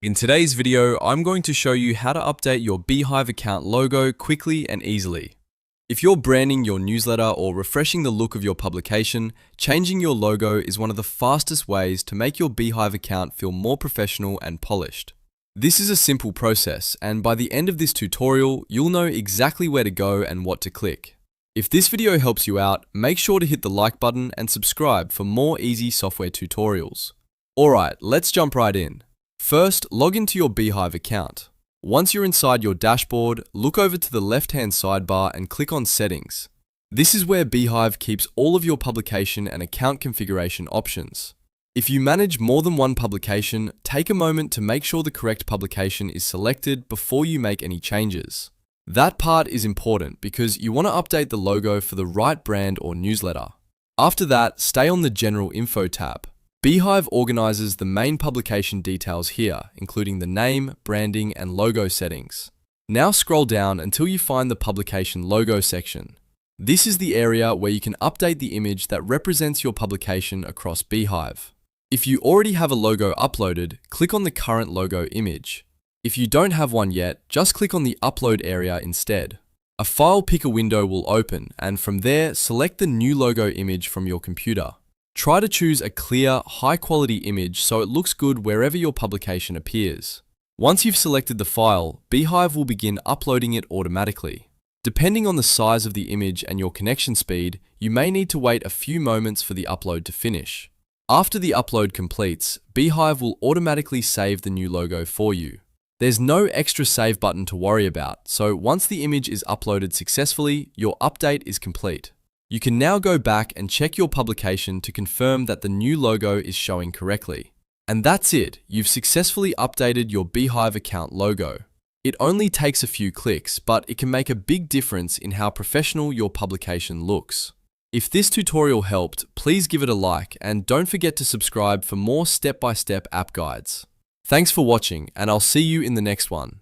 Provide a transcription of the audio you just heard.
In today's video, I'm going to show you how to update your Beehiiv account logo quickly and easily. If you're branding your newsletter or refreshing the look of your publication, changing your logo is one of the fastest ways to make your Beehiiv account feel more professional and polished. This is a simple process, and by the end of this tutorial, you'll know exactly where to go and what to click. If this video helps you out, make sure to hit the like button and subscribe for more easy software tutorials. Alright, let's jump right in. First, log into your Beehiiv account. Once you're inside your dashboard, look over to the left-hand sidebar and click on Settings. This is where Beehiiv keeps all of your publication and account configuration options. If you manage more than one publication, take a moment to make sure the correct publication is selected before you make any changes. That part is important because you want to update the logo for the right brand or newsletter. After that, stay on the General Info tab. Beehiiv organizes the main publication details here, including the name, branding, and logo settings. Now scroll down until you find the publication logo section. This is the area where you can update the image that represents your publication across Beehiiv. If you already have a logo uploaded, click on the current logo image. If you don't have one yet, just click on the Upload area instead. A file picker window will open, and from there, select the new logo image from your computer. Try to choose a clear, high-quality image so it looks good wherever your publication appears. Once you've selected the file, Beehiiv will begin uploading it automatically. Depending on the size of the image and your connection speed, you may need to wait a few moments for the upload to finish. After the upload completes, Beehiiv will automatically save the new logo for you. There's no extra save button to worry about, so once the image is uploaded successfully, your update is complete. You can now go back and check your publication to confirm that the new logo is showing correctly. And that's it, you've successfully updated your Beehiiv account logo. It only takes a few clicks, but it can make a big difference in how professional your publication looks. If this tutorial helped, please give it a like and don't forget to subscribe for more step-by-step app guides. Thanks for watching, and I'll see you in the next one.